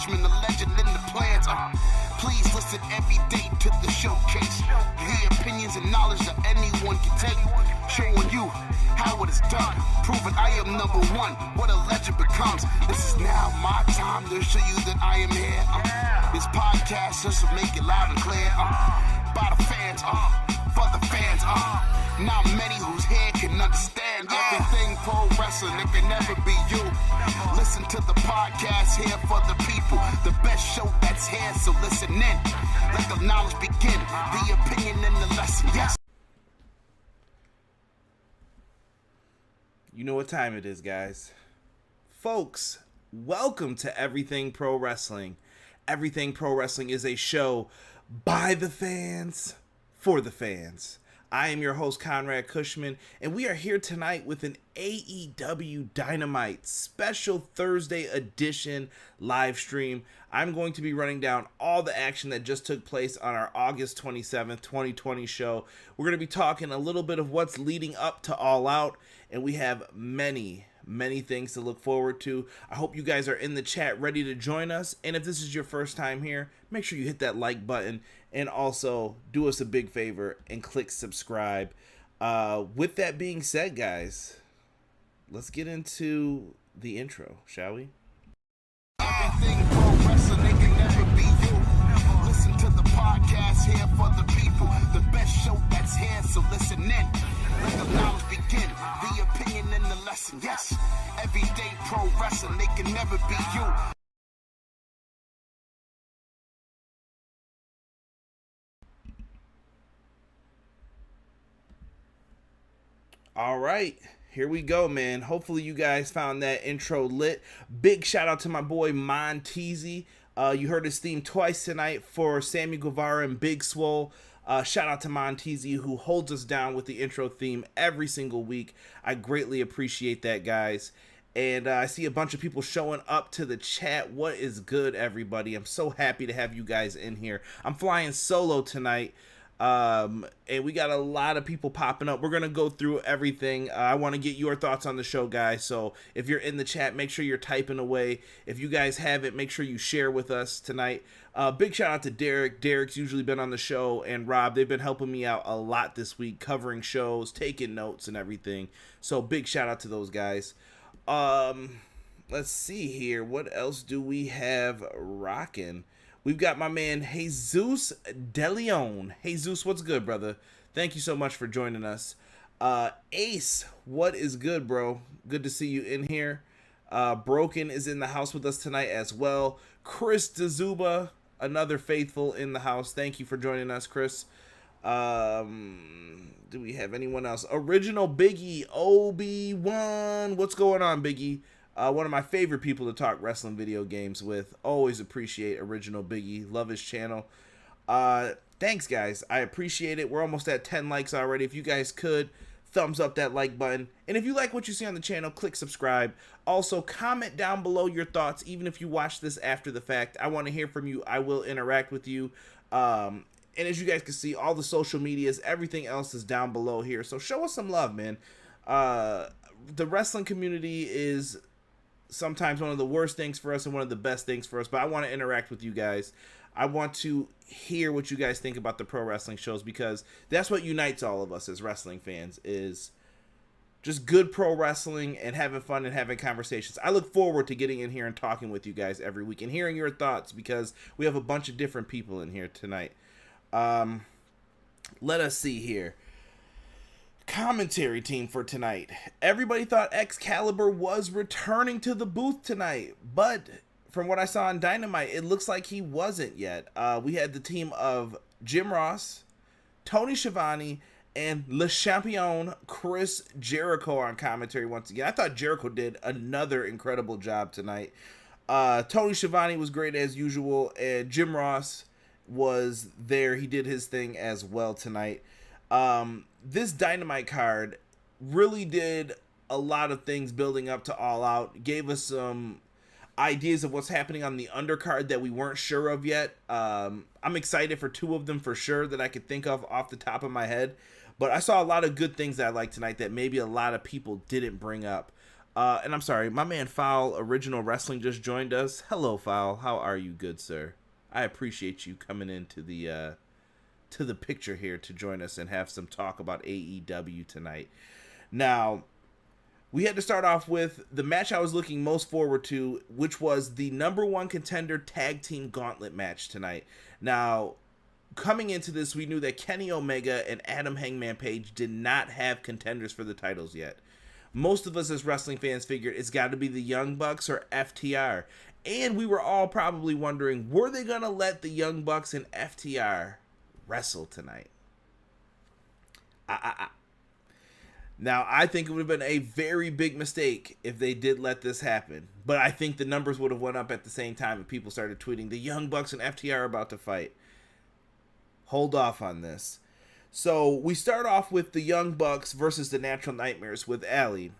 Cushman, the legend in the plans. Please listen every day to the showcase. The opinions and knowledge that anyone can take. Showing you how it is done. Proving I am number one. What a legend becomes. This is now my time to show you that I am here. This podcast just to make it loud and clear. By the fans, for the fans. Not many whose head can understand everything pro wrestling. It can never be you. Listen to the podcast here for the people. The best show that's here, so listen in. Let the knowledge begin. The opinion and the lesson. Yes. You know what time it is, guys. Folks, welcome to Everything Pro Wrestling. Everything Pro Wrestling is a show by the fans, for the fans. I am your host, Conrad Cushman, and we are here tonight with an AEW Dynamite special Thursday edition live stream. I'm going to be running down all the action that just took place on our August 27th, 2020 show. We're going to be talking a little bit of what's leading up to All Out, and we have many things to look forward to. I hope you guys are in the chat ready to join us, and if this is your first time here, make sure you hit that like button, and also do us a big favor and click subscribe. With that being said, guys, let's get into the intro, shall we? Everything pro wrestling, they can never be you. Listen to the podcast here for the people. The best show that's here, so listen in. Let the knowledge begin. The opinion and the lesson. Yes, everyday pro wrestling, they can never be you. All right, here we go, man. Hopefully you guys found that intro lit. Big shout out to my boy Montezi. You heard his theme twice tonight for Sammy, Guevara, and Big Swole. Shout out to Montezi, who holds us down with the intro theme every single week. I greatly appreciate that, guys. And I see a bunch of people showing up to the chat. What is good, everybody? I'm so happy to have you guys in here. I'm flying solo tonight. And we got a lot of people popping up. We're gonna go through everything. I want to get your thoughts on the show, guys, so if you're in the chat, make sure you're typing away. If you guys have it, make sure you share with us tonight. Big shout out to Derek. Derek's usually been on the show, and Rob. They've been helping me out a lot this week, covering shows, taking notes and everything, so big shout out to those guys. Let's see here, what else do we have rocking? We've got my man, Jesus DeLeon. Jesus, what's good, brother? Thank you so much for joining us. Ace, what is good, bro? Good to see you in here. Broken is in the house with us tonight as well. Chris DeZuba, another faithful in the house. Thank you for joining us, Chris. Do we have anyone else? Original Biggie, Obi-Wan. What's going on, Biggie? One of my favorite people to talk wrestling video games with. Always appreciate Original Biggie. Love his channel. Thanks, guys. I appreciate it. We're almost at 10 likes already. If you guys could, thumbs up that like button. And if you like what you see on the channel, click subscribe. Also, comment down below your thoughts, even if you watch this after the fact. I want to hear from you. I will interact with you. And as you guys can see, all the social medias, everything else is down below here. So show us some love, man. The wrestling community is sometimes one of the worst things for us and one of the best things for us, but I want to interact with you guys. I want to hear what you guys think about the pro wrestling shows, because that's what unites all of us as wrestling fans, is just good pro wrestling and having fun and having conversations. I look forward to getting in here and talking with you guys every week and hearing your thoughts, because we have a bunch of different people in here tonight. Let us see here. Commentary team for tonight. Everybody thought Excalibur was returning to the booth tonight, but from what I saw on Dynamite, it looks like he wasn't yet. We had the team of Jim Ross, Tony Schiavone, and Le Champion Chris Jericho on commentary once again. I thought Jericho did another incredible job tonight. Tony Schiavone was great as usual, and Jim Ross was there. He did his thing as well tonight. This Dynamite card really did a lot of things building up to All Out. Gave us some ideas of what's happening on the undercard that we weren't sure of yet. I'm excited for two of them for sure that I could think of off the top of my head. But I saw a lot of good things that I liked tonight that maybe a lot of people didn't bring up. And I'm sorry, my man Foul Original Wrestling just joined us. Hello, Foul. How are you, good sir? I appreciate you coming into the picture here to join us and have some talk about AEW tonight. Now, we had to start off with the match I was looking most forward to, which was the number one contender tag team gauntlet match tonight. Now, coming into this, we knew that Kenny Omega and Adam Hangman Page did not have contenders for the titles yet. Most of us as wrestling fans figured it's got to be the Young Bucks or FTR. And we were all probably wondering, were they going to let the Young Bucks and FTR wrestle tonight? Now, I think it would have been a very big mistake if they did let this happen. But I think the numbers would have went up at the same time if people started tweeting, the Young Bucks and FTR are about to fight. Hold off on this. So we start off with the Young Bucks versus the Natural Nightmares with Allie.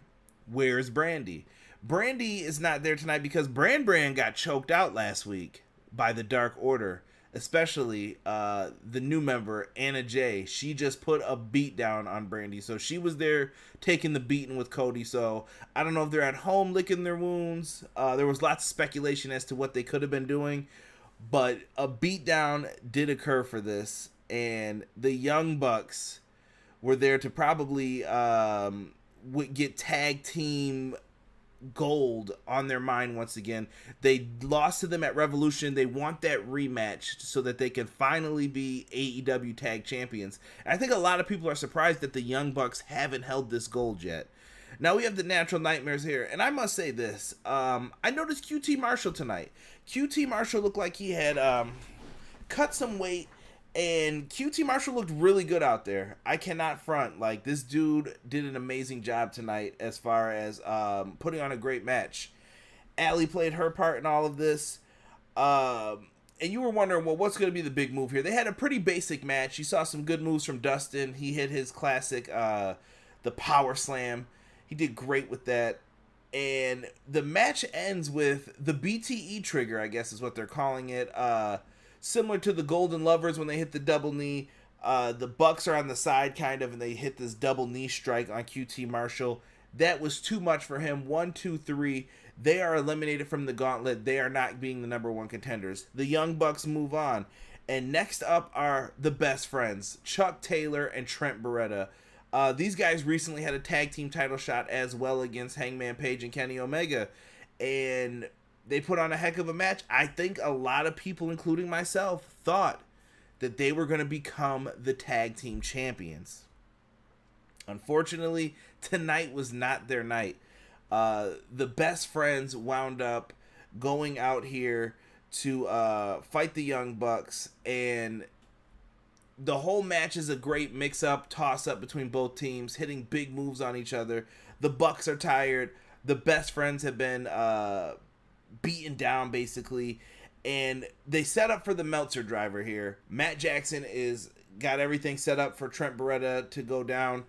Where's Brandy? Brandy is not there tonight because Brand got choked out last week by the Dark Order. Especially the new member, Anna Jay. She just put a beat down on Brandy. So she was there taking the beating with Cody. So I don't know if they're at home licking their wounds. There was lots of speculation as to what they could have been doing. But a beatdown did occur for this. And the Young Bucks were there to probably get tag team gold on their mind once again. They lost to them at Revolution. They want that rematch so that they can finally be AEW Tag Champions. And I think a lot of people are surprised that the Young Bucks haven't held this gold yet. Now we have the Natural Nightmares here, and I must say this. I noticed QT Marshall tonight. QT Marshall looked like he had cut some weight, and QT Marshall looked really good out there. I cannot front. Like, this dude did an amazing job tonight as far as putting on a great match. Allie played her part in all of this. And you were wondering, well, what's going to be the big move here? They had a pretty basic match. You saw some good moves from Dustin. He hit his classic, the Power Slam. He did great with that. And the match ends with the BTE trigger, I guess is what they're calling it. Similar to the Golden Lovers when they hit the double knee. The Bucks are on the side kind of, and they hit this double knee strike on QT Marshall. That was too much for him. 1, 2, 3. They are eliminated from the gauntlet. They are not being the number one contenders. The Young Bucks move on. And next up are the Best Friends, Chuck Taylor and Trent Beretta. These guys recently had a tag team title shot as well against Hangman Page and Kenny Omega. And they put on a heck of a match. I think a lot of people, including myself, thought that they were going to become the tag team champions. Unfortunately, tonight was not their night. The Best Friends wound up going out here to fight the Young Bucks, and the whole match is a great mix-up, toss-up between both teams, hitting big moves on each other. The Bucks are tired. The Best Friends have been beaten down, basically. And they set up for the Meltzer driver here. Matt Jackson got everything set up for Trent Beretta to go down.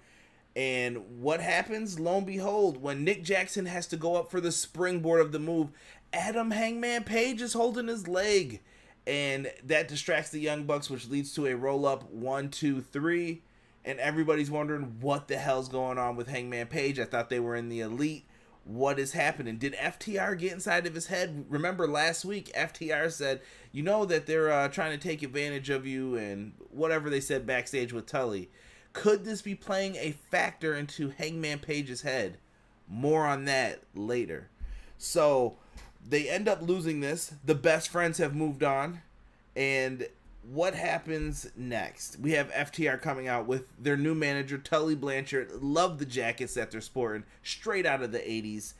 And what happens? Lo and behold, when Nick Jackson has to go up for the springboard of the move, Adam Hangman Page is holding his leg. And that distracts the Young Bucks, which leads to a roll-up 1, 2, 3. And everybody's wondering what the hell's going on with Hangman Page. I thought they were in the Elite. What is happening? Did FTR get inside of his head? Remember last week, FTR said, you know that they're trying to take advantage of you and whatever they said backstage with Tully. Could this be playing a factor into Hangman Page's head? More on that later. So they end up losing this. The Best Friends have moved on. And what happens next? We have FTR coming out with their new manager, Tully Blanchard. Love the jackets that they're sporting, straight out of the 80s.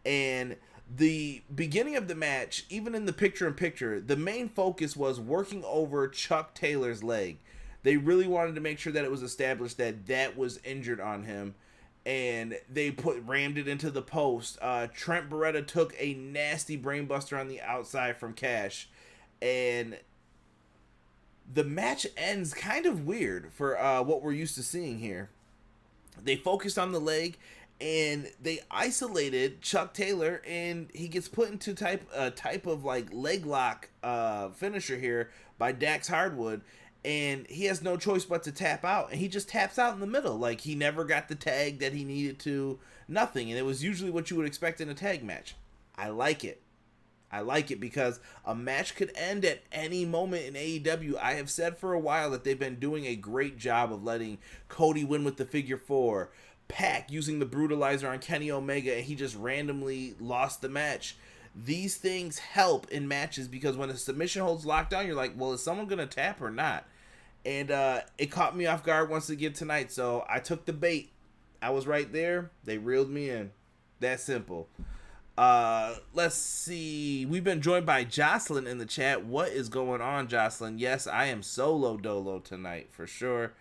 And the beginning of the match, even in the picture-in-picture, the main focus was working over Chuck Taylor's leg. They really wanted to make sure that it was established that that was injured on him. And they rammed it into the post. Trent Beretta took a nasty brainbuster on the outside from Cash. And the match ends kind of weird for what we're used to seeing here. They focused on the leg, and they isolated Chuck Taylor, and he gets put into a type of like leg lock finisher here by Dax Hardwood. and he has no choice but to tap out, and he just taps out in the middle. Like, he never got the tag that he needed to, nothing. And it was usually what you would expect in a tag match. I like it. I like it because a match could end at any moment in AEW. I have said for a while that they've been doing a great job of letting Cody win with the figure four, Pac using the brutalizer on Kenny Omega, and he just randomly lost the match. These things help in matches because when a submission holds locked down, you're like, well, is someone going to tap or not? And it caught me off guard once again tonight, so I took the bait. I was right there. They reeled me in. That simple. Let's see. We've been joined by Jocelyn in the chat. What is going on, Jocelyn? Yes, I am solo dolo tonight for sure.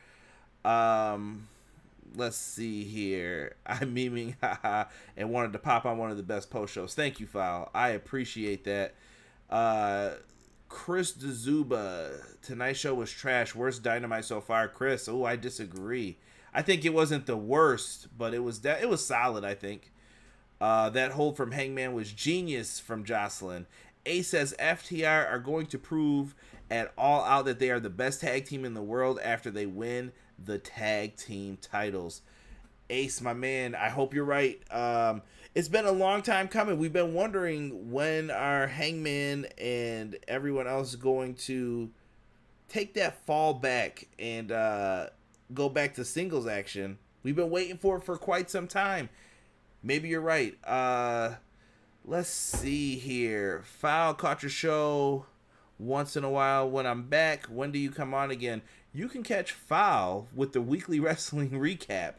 Let's see here. I'm memeing, haha, and wanted to pop on one of the best post shows. Thank you, Foul. I appreciate that. Chris DeZuba, tonight's show was trash. Worst Dynamite so far. Chris, oh, I disagree. I think it wasn't the worst, but it was solid, I think. That hold from Hangman was genius from Jocelyn. A says FTR are going to prove at All Out that they are the best tag team in the world after they win the tag team titles. Ace, my man, I hope you're right. It's been a long time coming. We've been wondering when our Hangman and everyone else is going to take that fall back and go back to singles action. We've been waiting for it for quite some time. Maybe you're right. Let's see here. Foul caught your show once in a while. When I'm back, when do you come on again? You can catch Foul with the weekly wrestling recap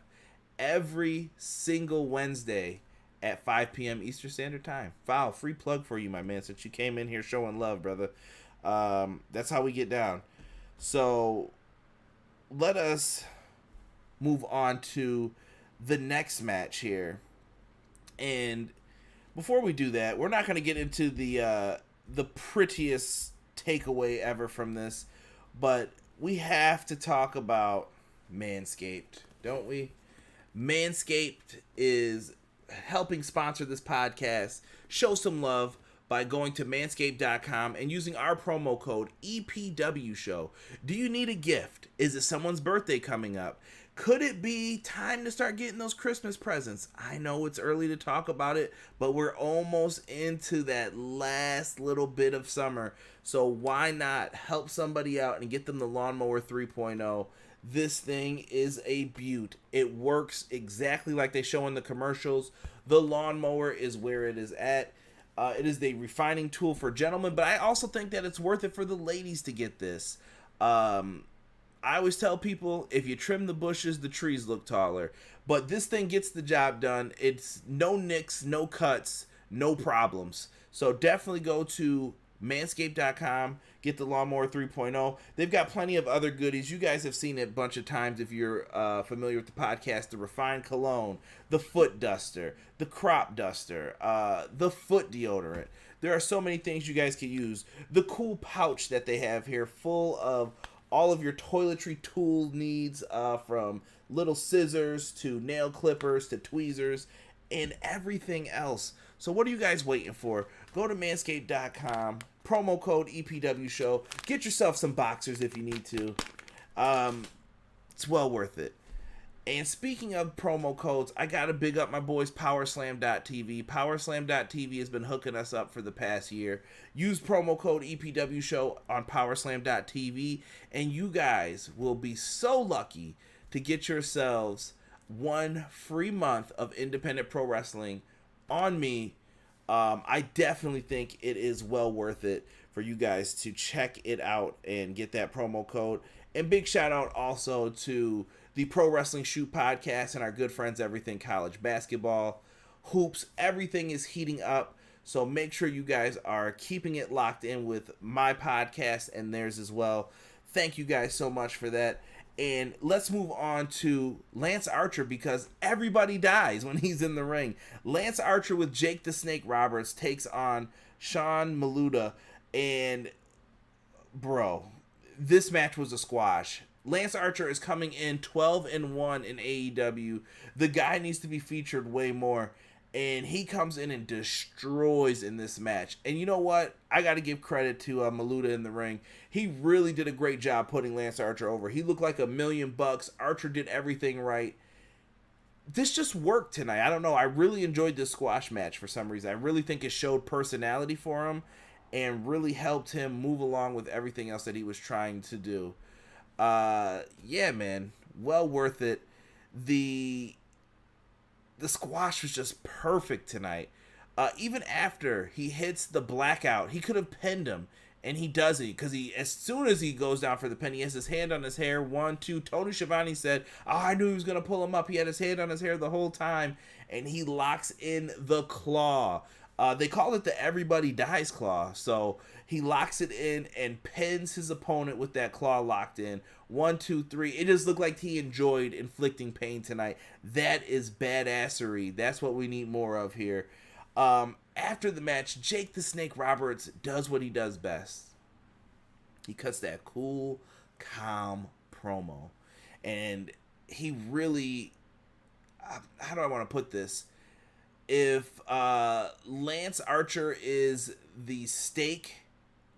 every single Wednesday at 5 p.m. Eastern Standard Time. Foul, free plug for you, my man, since you came in here showing love, brother. That's how we get down. So let us move on to the next match here. And before we do that, we're not going to get into the prettiest takeaway ever from this, but we have to talk about Manscaped, don't we? Manscaped is helping sponsor this podcast. Show some love by going to manscaped.com and using our promo code EPW Show. Do you need a gift? Is it someone's birthday coming up? Could it be time to start getting those Christmas presents? I know it's early to talk about it, but we're almost into that last little bit of summer. So why not help somebody out and get them the Lawnmower 3.0? This thing is a beaut. It works exactly like they show in the commercials. The lawnmower is where it is at. It is a refining tool for gentlemen, but I also think that it's worth it for the ladies to get this. I always tell people, if you trim the bushes, the trees look taller. But this thing gets the job done. It's no nicks, no cuts, no problems. So definitely go to manscaped.com, get the Lawnmower 3.0. They've got plenty of other goodies. You guys have seen it a bunch of times if you're familiar with the podcast. The Refined Cologne, the Foot Duster, the Crop Duster, the Foot Deodorant. There are so many things you guys can use. The cool pouch that they have here full of all of your toiletry tool needs, from little scissors to nail clippers to tweezers and everything else. So what are you guys waiting for? Go to manscaped.com, promo code EPW Show. Get yourself some boxers if you need to. It's well worth it. And speaking of promo codes, I got to big up my boys Powerslam.tv. Powerslam.tv has been hooking us up for the past year. Use promo code EPW Show on Powerslam.tv, and you guys will be so lucky to get yourselves 1 free month of independent pro wrestling on me. I definitely think it is well worth it for you guys to check it out and get that promo code. And big shout out also to the Pro Wrestling Shoot podcast and our good friends Everything College Basketball. Hoops, everything is heating up. So make sure you guys are keeping it locked in with my podcast and theirs as well. Thank you guys so much for that. And let's move on to Lance Archer, because everybody dies when he's in the ring. Lance Archer with Jake the Snake Roberts takes on Sean Maluda. And, bro, this match was a squash. Lance Archer is coming in 12-1 in AEW. The guy needs to be featured way more. And he comes in and destroys in this match. And you know what? I got to give credit to Maluda in the ring. He really did a great job putting Lance Archer over. He looked like $1,000,000. Archer did everything right. This just worked tonight. I don't know. I really enjoyed this squash match for some reason. I really think it showed personality for him and really helped him move along with everything else that he was trying to do. Yeah, man. Well worth it. The squash was just perfect tonight. Even after he hits the blackout, he could have pinned him, and he doesn't, because as soon as he goes down for the pin, he has his hand on his hair. 1, 2. Tony Schiavone said, "Oh, I knew he was gonna pull him up." He had his hand on his hair the whole time, and he locks in the claw. They call it the Everybody Dies claw. So he locks it in and pins his opponent with that claw locked in. 1, 2, 3. It just looked like he enjoyed inflicting pain tonight. That is badassery. That's what we need more of here. After the match, Jake the Snake Roberts does what he does best. He cuts that cool, calm promo. And he really... how do I want to put this? If Lance Archer is the steak,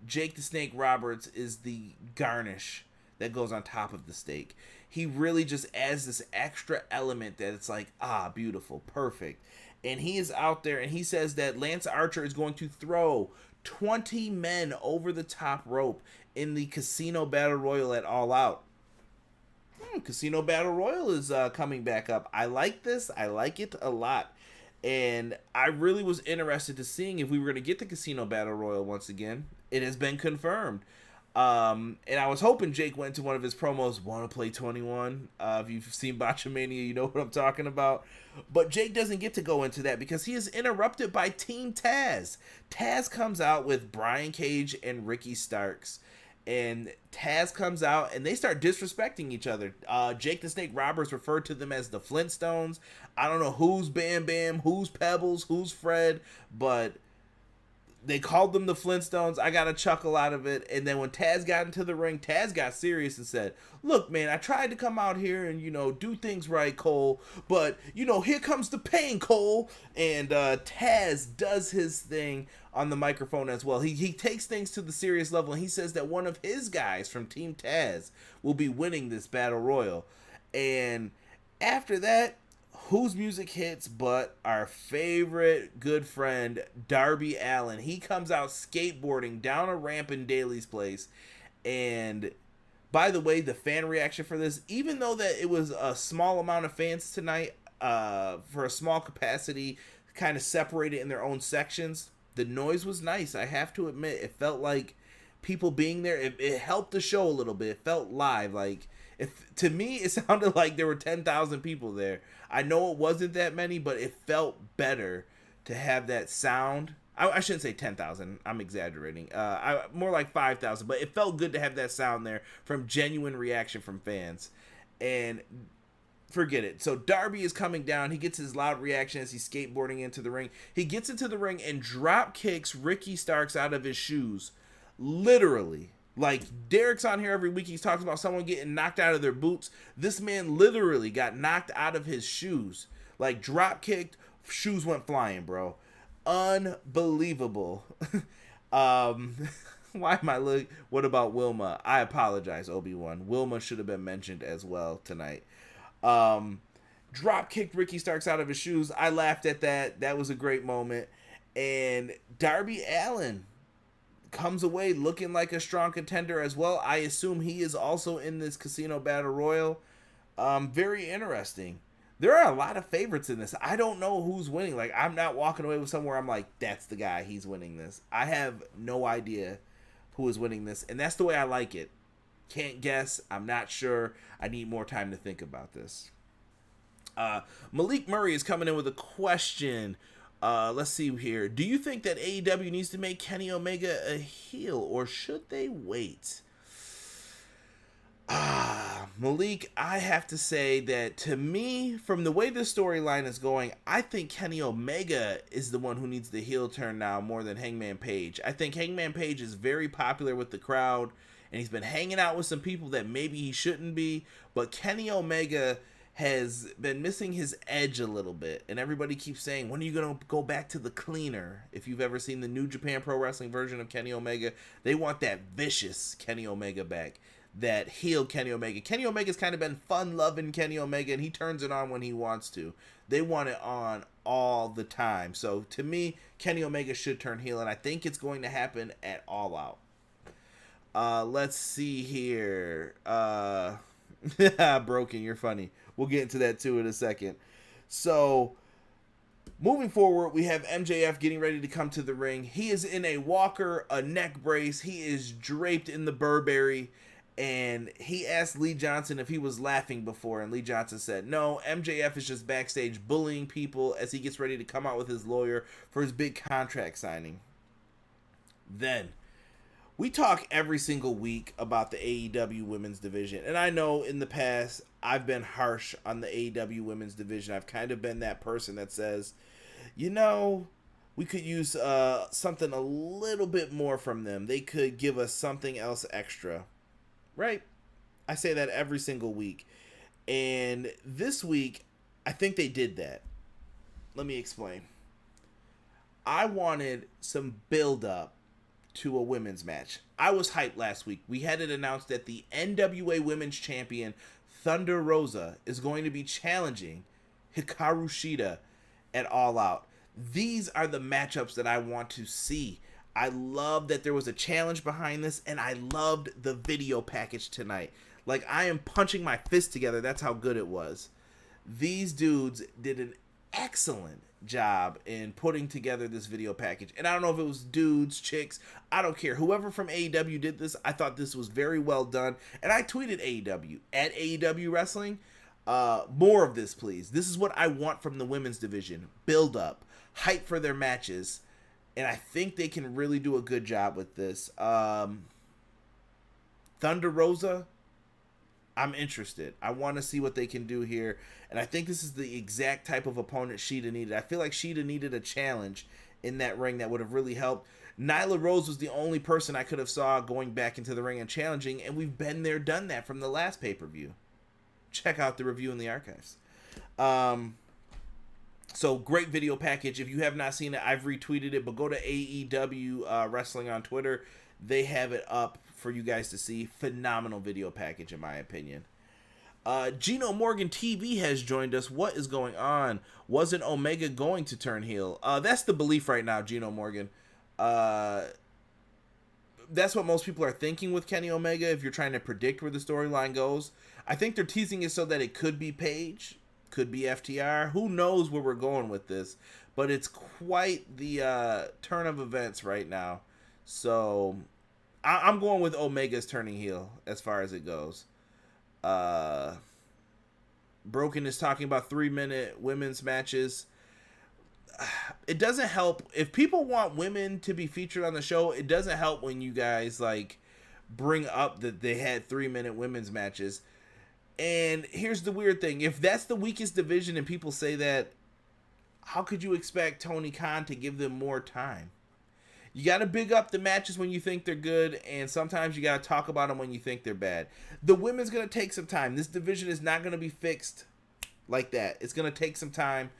Jake the Snake Roberts is the garnish that goes on top of the steak. He really just adds this extra element that it's like, beautiful, perfect. And he is out there and he says that Lance Archer is going to throw 20 men over the top rope in the Casino Battle Royal at All Out. Casino Battle Royal is coming back up. I like this. I like it a lot. And I really was interested to seeing if we were going to get the Casino Battle Royal once again. It has been confirmed. And I was hoping Jake went to one of his promos, "Want to play 21? If you've seen Botchamania, you know what I'm talking about. But Jake doesn't get to go into that because he is interrupted by Team Taz. Taz comes out with Brian Cage and Ricky Starks. And Taz comes out and they start disrespecting each other. Jake the Snake Roberts referred to them as the Flintstones. I don't know who's Bam Bam, who's Pebbles, who's Fred, but they called them the Flintstones. I got a chuckle out of it. And then when Taz got into the ring, Taz got serious and said, "Look, man, I tried to come out here and, do things right, Cole. But, here comes the pain, Cole." And Taz does his thing on the microphone as well. He takes things to the serious level, and he says that one of his guys from Team Taz will be winning this Battle Royal. And after that, whose music hits but our favorite good friend, Darby Allin. He comes out skateboarding down a ramp in Daly's place. And by the way, the fan reaction for this, even though that it was a small amount of fans tonight, for a small capacity, kind of separated in their own sections, the noise was nice. I have to admit, it felt like people being there, it helped the show a little bit. It felt live. To me, it sounded like there were 10,000 people there. I know it wasn't that many, but it felt better to have that sound. I shouldn't say 10,000. I'm exaggerating. More like 5,000. But it felt good to have that sound there from genuine reaction from fans. And forget it. So Darby is coming down. He gets his loud reaction as he's skateboarding into the ring. He gets into the ring and drop kicks Ricky Starks out of his shoes. Literally. Like, Derek's on here every week. He's talking about someone getting knocked out of their boots. This man literally got knocked out of his shoes. Like, drop kicked, shoes went flying, bro. Unbelievable. Why am I looking? What about Wilma? I apologize, Obi-Wan. Wilma should have been mentioned as well tonight. Drop kicked Ricky Starks out of his shoes. I laughed at that. That was a great moment. And Darby Allin comes away looking like a strong contender as well. I assume he is also in this Casino Battle Royal. Very interesting. There are a lot of favorites in this. I don't know who's winning. Like, I'm not walking away with somewhere I'm like, that's the guy, he's winning this. I have no idea who is winning this, and that's the way I like it. Can't guess. I'm not sure. I need more time to think about this. Malik Murray is coming in with a question. Let's see here. Do you think that AEW needs to make Kenny Omega a heel, or should they wait? Malik, I have to say that to me, from the way this storyline is going, I think Kenny Omega is the one who needs the heel turn now more than Hangman Page. I think Hangman Page is very popular with the crowd, and he's been hanging out with some people that maybe he shouldn't be, but Kenny Omega has been missing his edge a little bit, and everybody keeps saying, when are you going to go back to the cleaner? If you've ever seen the New Japan Pro Wrestling version of Kenny Omega, they want that vicious Kenny Omega back, that heel Kenny Omega. Kenny Omega's kind of been fun-loving Kenny Omega, and he turns it on when he wants to. They want it on all the time. So to me, Kenny Omega should turn heel, and I think it's going to happen at All Out. Let's see here. Broken, you're funny. We'll get into that too in a second. So, moving forward, we have MJF getting ready to come to the ring. He is in a walker, a neck brace. He is draped in the Burberry. And he asked Lee Johnson if he was laughing before. And Lee Johnson said, no, MJF is just backstage bullying people as he gets ready to come out with his lawyer for his big contract signing. Then, we talk every single week about the AEW women's division. And I know in the past, I've been harsh on the AEW women's division. I've kind of been that person that says, you know, we could use something a little bit more from them. They could give us something else extra. Right? I say that every single week. And this week, I think they did that. Let me explain. I wanted some build-up to a women's match. I was hyped last week. We had it announced that the NWA Women's Champion Thunder Rosa is going to be challenging Hikaru Shida at All Out. These are the matchups that I want to see. I love that there was a challenge behind this, and I loved the video package tonight. Like, I am punching my fist together. That's how good it was. These dudes did an excellent job in putting together this video package. And I don't know if it was dudes, chicks, I don't care. Whoever from AEW did this, I thought this was very well done. And I tweeted AEW, at AEW Wrestling, more of this, please. This is what I want from the women's division. Build up, hype for their matches. And I think they can really do a good job with this. Thunder Rosa, I'm interested. I want to see what they can do here. And I think this is the exact type of opponent Shida needed. I feel like Shida needed a challenge in that ring that would have really helped. Nyla Rose was the only person I could have saw going back into the ring and challenging. And we've been there, done that from the last pay-per-view. Check out the review in the archives. So, great video package. If you have not seen it, I've retweeted it. But go to AEW Wrestling on Twitter. They have it up for you guys to see. Phenomenal video package, in my opinion. Gino Morgan TV has joined us. What is going on? Wasn't Omega going to turn heel? That's the belief right now, Gino Morgan. That's what most people are thinking with Kenny Omega, if you're trying to predict where the storyline goes. I think they're teasing it so that it could be Paige, could be FTR. Who knows where we're going with this? But it's quite the turn of events right now. So I'm going with Omega's turning heel as far as it goes. Broken is talking about 3-minute women's matches. It doesn't help if people want women to be featured on the show. It doesn't help when you guys like bring up that they had 3-minute women's matches. And here's the weird thing. If that's the weakest division and people say that, how could you expect Tony Khan to give them more time? You got to big up the matches when you think they're good, and sometimes you got to talk about them when you think they're bad. The women's going to take some time. This division is not going to be fixed like that. It's going to take some time.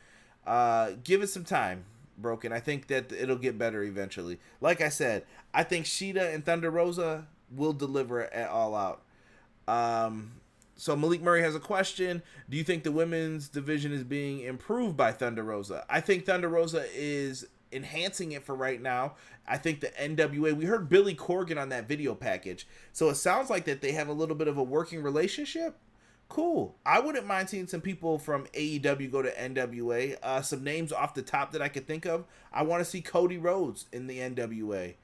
Give it some time, Broken. I think that it'll get better eventually. Like I said, I think Shida and Thunder Rosa will deliver at All Out. So Malik Murray has a question. Do you think the women's division is being improved by Thunder Rosa? I think Thunder Rosa is enhancing it for right now. I think the NWA, we heard Billy Corgan on that video package, so it sounds like that they have a little bit of a working relationship. Cool. I wouldn't mind seeing some people from AEW go to NWA. Some names off the top that I could think of. I want to see Cody Rhodes in the NWA.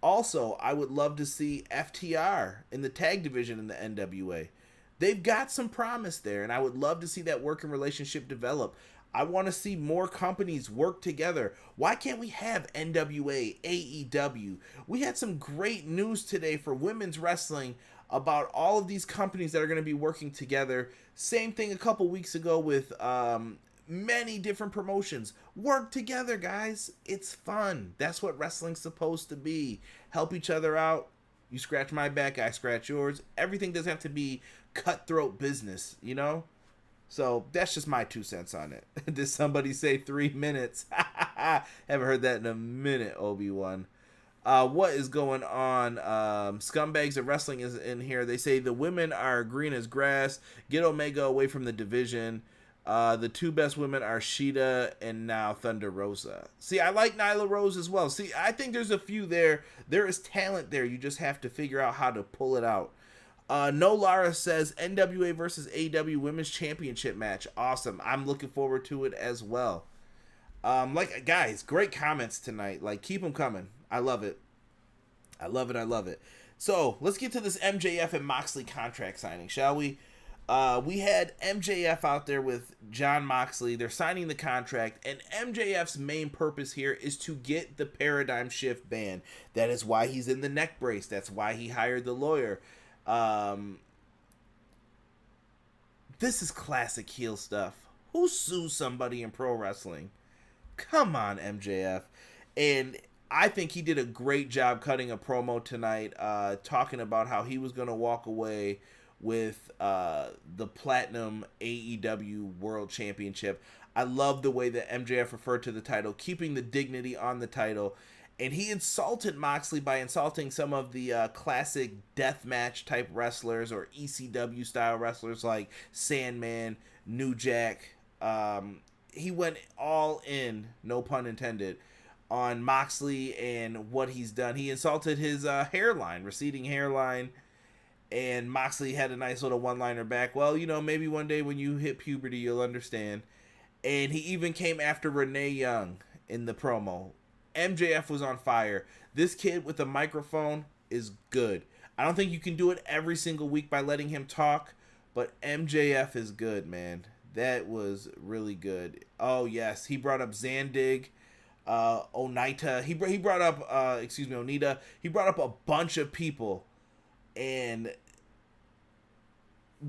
Also, I would love to see FTR in the tag division in the NWA. They've got some promise there, and I would love to see that working relationship develop. I want to see more companies work together. Why can't we have NWA, AEW? We had some great news today for women's wrestling about all of these companies that are going to be working together. Same thing a couple weeks ago with many different promotions. Work together, guys. It's fun. That's what wrestling's supposed to be. Help each other out. You scratch my back, I scratch yours. Everything doesn't have to be cutthroat business, you know? So that's just my 2 cents on it. Did somebody say 3 minutes? Haven't heard that in a minute, Obi-Wan. What is going on? Scumbags of Wrestling is in here. They say the women are green as grass. Get Omega away from the division. The 2 best women are Sheeta and now Thunder Rosa. See, I like Nyla Rose as well. See, I think there's a few there. There is talent there. You just have to figure out how to pull it out. No Lara says NWA versus AEW Women's Championship match. Awesome. I'm looking forward to it as well. Guys, great comments tonight. Like, keep them coming. I love it. I love it. I love it. So let's get to this MJF and Moxley contract signing, shall we? We had MJF out there with Jon Moxley. They're signing the contract, and MJF's main purpose here is to get the Paradigm Shift ban. That is why he's in the neck brace. That's why he hired the lawyer. This is classic heel stuff. Who sues somebody in pro wrestling? Come on, MJF. And I think he did a great job cutting a promo tonight, talking about how he was going to walk away with the Platinum AEW World Championship. I love the way that MJF referred to the title, keeping the dignity on the title. And he insulted Moxley by insulting some of the classic deathmatch type wrestlers or ECW style wrestlers like Sandman, New Jack. He went all in, no pun intended, on Moxley and what he's done. He insulted his hairline, receding hairline. And Moxley had a nice little one-liner back. Well, you know, maybe one day when you hit puberty, you'll understand. And he even came after Renee Young in the promo. MJF was on fire. This kid with a microphone is good. I don't think you can do it every single week by letting him talk, but MJF is good, man. That was really good. Oh, yes. He brought up Zandig, Onita. He brought up, Onita. He brought up a bunch of people. And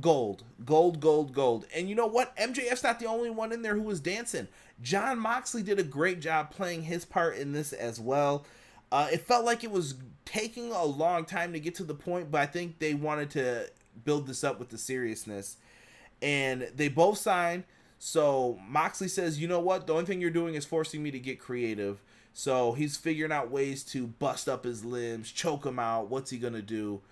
gold. And you know what? MJF's not the only one in there who was dancing. Jon Moxley did a great job playing his part in this as well. It felt like it was taking a long time to get to the point, but I think they wanted to build this up with the seriousness. And they both signed. So Moxley says, you know what? The only thing you're doing is forcing me to get creative. So he's figuring out ways to bust up his limbs, choke him out. What's he going to do?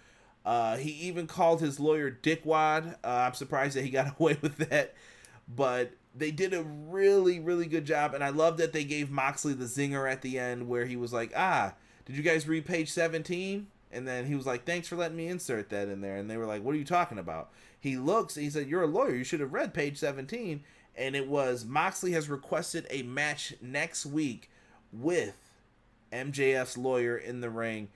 He even called his lawyer Dickwad. I'm surprised that he got away with that. But they did a really, really good job. And I love that they gave Moxley the zinger at the end where he was like, did you guys read page 17? And then he was like, thanks for letting me insert that in there. And they were like, what are you talking about? He looks, he said, you're a lawyer. You should have read page 17. And it was, Moxley has requested a match next week with MJF's lawyer in the ring.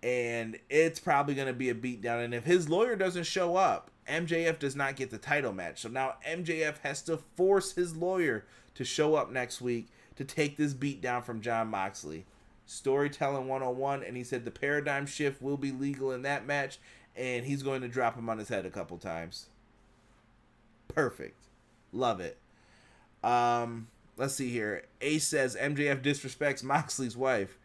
And it's probably going to be a beatdown. And if his lawyer doesn't show up, MJF does not get the title match. So now MJF has to force his lawyer to show up next week to take this beatdown from Jon Moxley. Storytelling 101. And he said the Paradigm Shift will be legal in that match. And he's going to drop him on his head a couple times. Perfect. Love it. Let's see here. Ace says MJF disrespects Moxley's wife.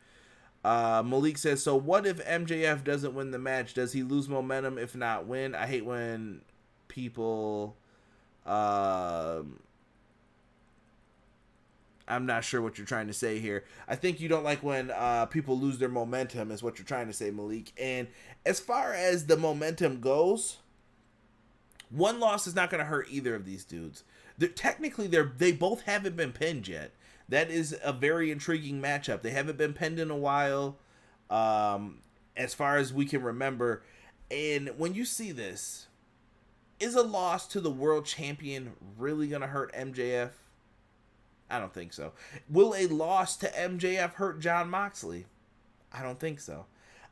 Malik says, so what if MJF doesn't win the match? Does he lose momentum if not win? I hate when people... I'm not sure what you're trying to say here. I think you don't like when people lose their momentum is what you're trying to say, Malik. And as far as the momentum goes, one loss is not going to hurt either of these dudes. They both haven't been pinned yet. That is a very intriguing matchup. They haven't been pinned in a while, as far as we can remember. And when you see this, is a loss to the world champion really going to hurt MJF? I don't think so. Will a loss to MJF hurt Jon Moxley? I don't think so.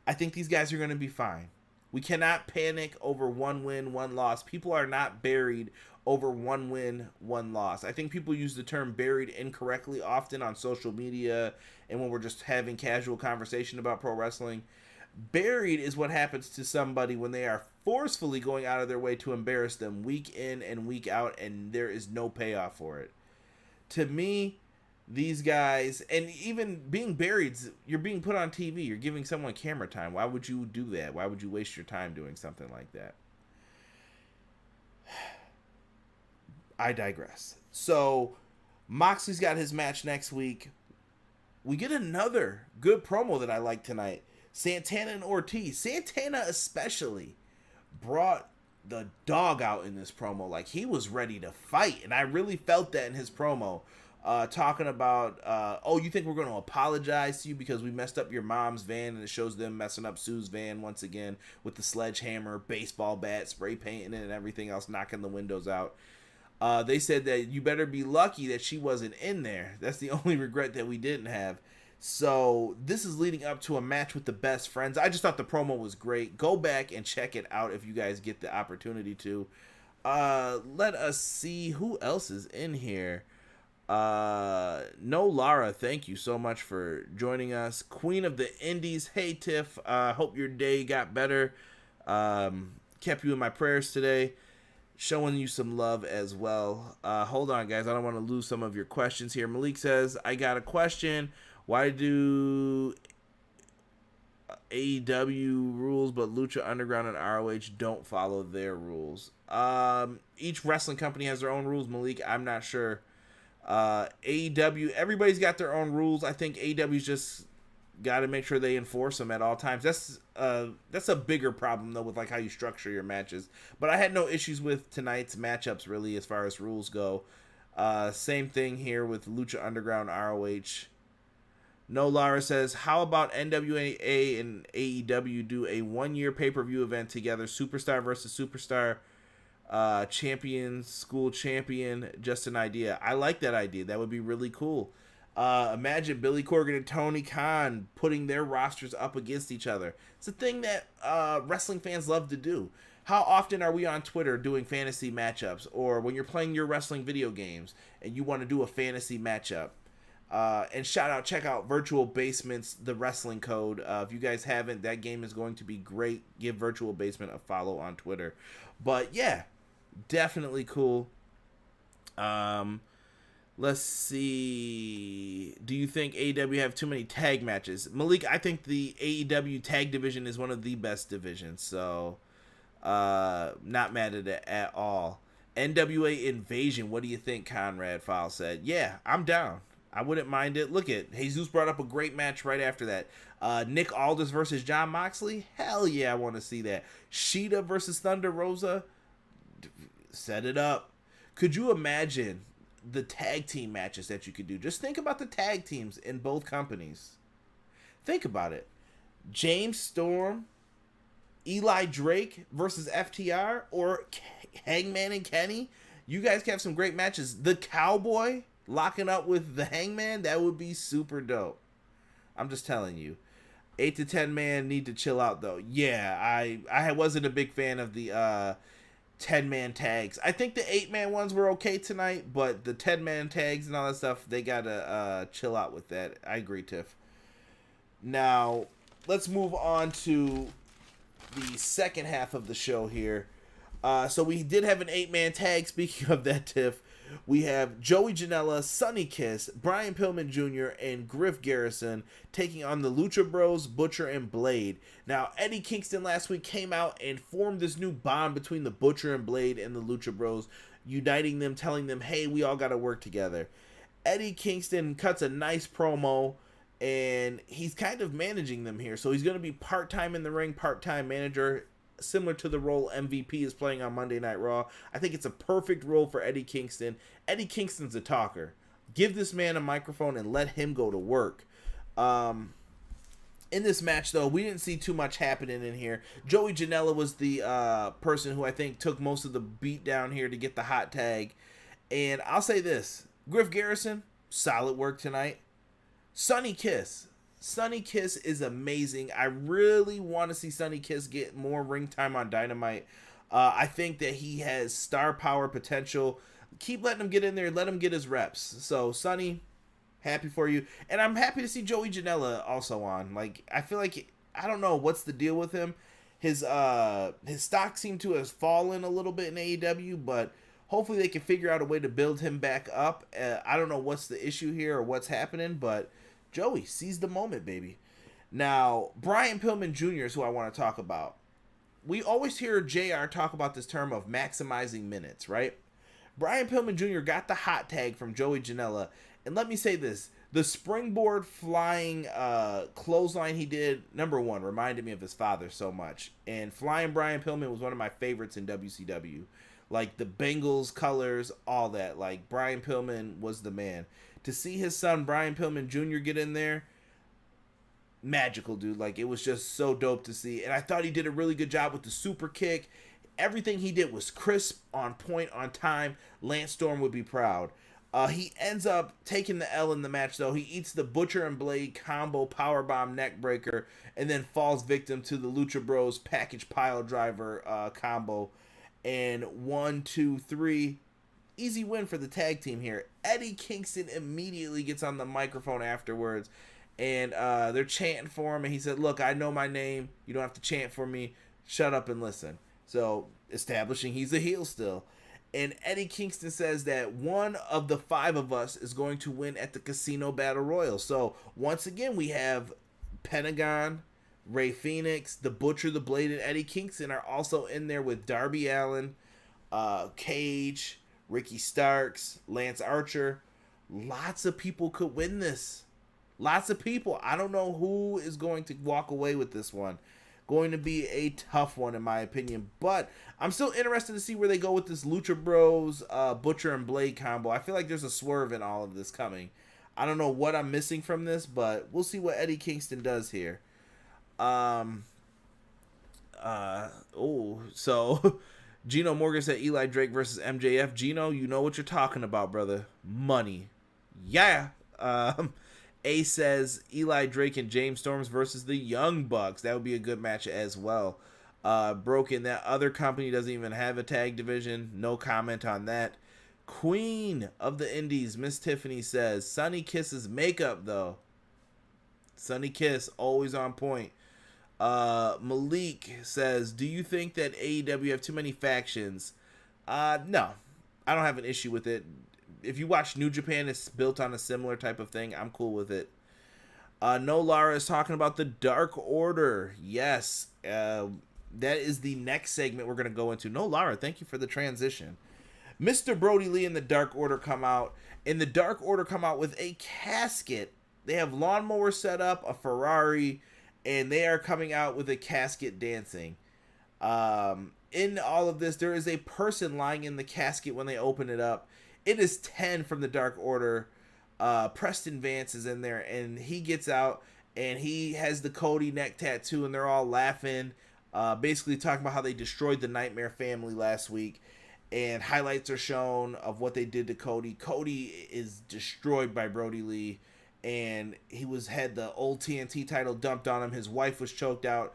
I think these guys are going to be fine. We cannot panic over one win, one loss. People are not buried over one win, one loss. I think people use the term buried incorrectly often on social media and when we're just having casual conversation about pro wrestling. Buried is what happens to somebody when they are forcefully going out of their way to embarrass them week in and week out, and there is no payoff for it. To me, these guys, and even being buried, you're being put on TV. You're giving someone camera time. Why would you do that? Why would you waste your time doing something like that? I digress. So Moxley's got his match next week. We get another good promo that I like tonight. Santana and Ortiz. Santana especially brought the dog out in this promo. Like, he was ready to fight, and I really felt that in his promo. Talking about, oh, you think we're going to apologize to you because we messed up your mom's van, and it shows them messing up Sue's van once again with the sledgehammer, baseball bat, spray painting it, and everything else, knocking the windows out. They said that you better be lucky that she wasn't in there. That's the only regret that we didn't have. So this is leading up to a match with the Best Friends. I just thought the promo was great. Go back and check it out if you guys get the opportunity to. Let us see who else is in here. No Lara, thank you so much for joining us. Queen of the Indies, hey Tiff, hope your day got better. Kept you in my prayers today. Showing you some love as well. Hold on, guys. I don't want to lose some of your questions here. Malik says, I got a question. Why do AEW rules but Lucha Underground and ROH don't follow their rules? Each wrestling company has their own rules, Malik. I'm not sure. AEW, everybody's got their own rules. I think AEW's just got to make sure they enforce them at all times. That's a bigger problem though with like how you structure your matches. But I had no issues with tonight's matchups really as far as rules go. Same thing here with Lucha Underground ROH. No Lara says, how about NWA and AEW do a 1-year pay-per-view event together? Superstar versus Superstar, champion, school champion, just an idea. I like that idea. That would be really cool. Imagine Billy Corgan and Tony Khan putting their rosters up against each other. It's a thing that wrestling fans love to do. How often are we on Twitter doing fantasy matchups? Or when you're playing your wrestling video games and you want to do a fantasy matchup? And check out Virtual Basement's The Wrestling Code. If you guys haven't, that game is going to be great. Give Virtual Basement a follow on Twitter. But yeah, definitely cool. Let's see. Do you think AEW have too many tag matches? Malik, I think the AEW tag division is one of the best divisions. So, not mad at it at all. NWA Invasion, what do you think, Conrad File said? Yeah, I'm down. I wouldn't mind it. Look at Jesus brought up a great match right after that. Nick Aldis versus Jon Moxley. Hell yeah, I want to see that. Sheeta versus Thunder Rosa. Set it up. Could you imagine the tag team matches that you could do? Just think about the tag teams in both companies. Think about it. James Storm, Eli Drake versus FTR, or Hangman and Kenny. You guys can have some great matches. The Cowboy locking up with the Hangman, that would be super dope. I'm just telling you. 8 to 10 man need to chill out though. Yeah, I wasn't a big fan of the 10-man tags. I think the 8-man ones were okay tonight, but the 10-man tags and all that stuff, they gotta chill out with that. I agree, Tiff. Now, let's move on to the second half of the show here. So we did have an 8-man tag. Speaking of that, Tiff, we have Joey Janela, Sonny Kiss, Brian Pillman Jr., and Griff Garrison taking on the Lucha Bros, Butcher, and Blade. Now, Eddie Kingston last week came out and formed this new bond between the Butcher and Blade and the Lucha Bros, uniting them, telling them, hey, we all got to work together. Eddie Kingston cuts a nice promo, and he's kind of managing them here. So he's going to be part-time in the ring, part-time manager, similar to the role MVP is playing on Monday Night Raw. I think it's a perfect role for Eddie Kingston. Eddie Kingston's a talker. Give this man a microphone and let him go to work. In this match, though, we didn't see too much happening in here. Joey Janela was the person who I think took most of the beat down here to get the hot tag. And I'll say this. Griff Garrison, solid work tonight. Sonny Kiss is amazing. I really want to see Sonny Kiss get more ring time on Dynamite. I think that he has star power potential. Keep letting him get in there. Let him get his reps. So, Sonny, happy for you. And I'm happy to see Joey Janela also on. Like, I feel like, I don't know what's the deal with him. His stock seemed to have fallen a little bit in AEW, but hopefully they can figure out a way to build him back up. I don't know what's the issue here or what's happening, but Joey, seize the moment, baby. Now, Brian Pillman Jr. is who I want to talk about. We always hear JR talk about this term of maximizing minutes, right? Brian Pillman Jr. got the hot tag from Joey Janela. And let me say this. The springboard flying clothesline he did, number one, reminded me of his father so much. And flying Brian Pillman was one of my favorites in WCW. Like the Bengals colors, all that. Like Brian Pillman was the man. To see his son Brian Pillman Jr. get in there, magical, dude. Like it was just so dope to see. And I thought he did a really good job with the super kick. Everything he did was crisp, on point, on time. Lance Storm would be proud. He ends up taking the L in the match, though. He eats the Butcher and Blade combo powerbomb neckbreaker and then falls victim to the Lucha Bros package pile driver combo. And 1, 2, 3, easy win for the tag team here. Eddie Kingston immediately gets on the microphone afterwards, and they're chanting for him. And he said, "Look, I know my name. You don't have to chant for me. Shut up and listen." So establishing he's a heel still. And Eddie Kingston says that one of the 5 of us is going to win at the Casino Battle Royal. So once again, we have Pentagon, Rey Fenix, the Butcher, the Blade, and Eddie Kingston are also in there with Darby Allin, Cage, Ricky Starks, Lance Archer. Lots of people could win this. Lots of people. I don't know who is going to walk away with this one. Going to be a tough one in my opinion, but I'm still interested to see where they go with this Lucha Bros Butcher and Blade combo. I feel like there's a swerve in all of this coming. I don't know what I'm missing from this, but we'll see what Eddie Kingston does here. So Gino Morgan said Eli Drake versus MJF. Gino, you know what you're talking about, brother. Money. Yeah. A says Eli Drake and James Storms versus the Young Bucks. That would be a good match as well. Broken, that other company doesn't even have a tag division. No comment on that. Queen of the Indies, Miss Tiffany says Sunny Kiss's makeup though. Sunny Kiss, always on point. Malik says, do you think that AEW have too many factions? No. I don't have an issue with it. If you watch New Japan, it's built on a similar type of thing. I'm cool with it. No Lara is talking about the Dark Order. Yes. That is the next segment we're going to go into. No Lara, thank you for the transition. Mr. Brody Lee and the Dark Order come out. And the Dark Order come out with a casket. They have lawnmowers set up, a Ferrari, and they are coming out with a casket dancing. In all of this, there is a person lying in the casket when they open it up. It is 10 from the Dark Order. Preston Vance is in there, and he gets out, and he has the Cody neck tattoo, and they're all laughing, basically talking about how they destroyed the Nightmare family last week, and highlights are shown of what they did to Cody. Cody is destroyed by Brody Lee, and he had the old TNT title dumped on him. His wife was choked out.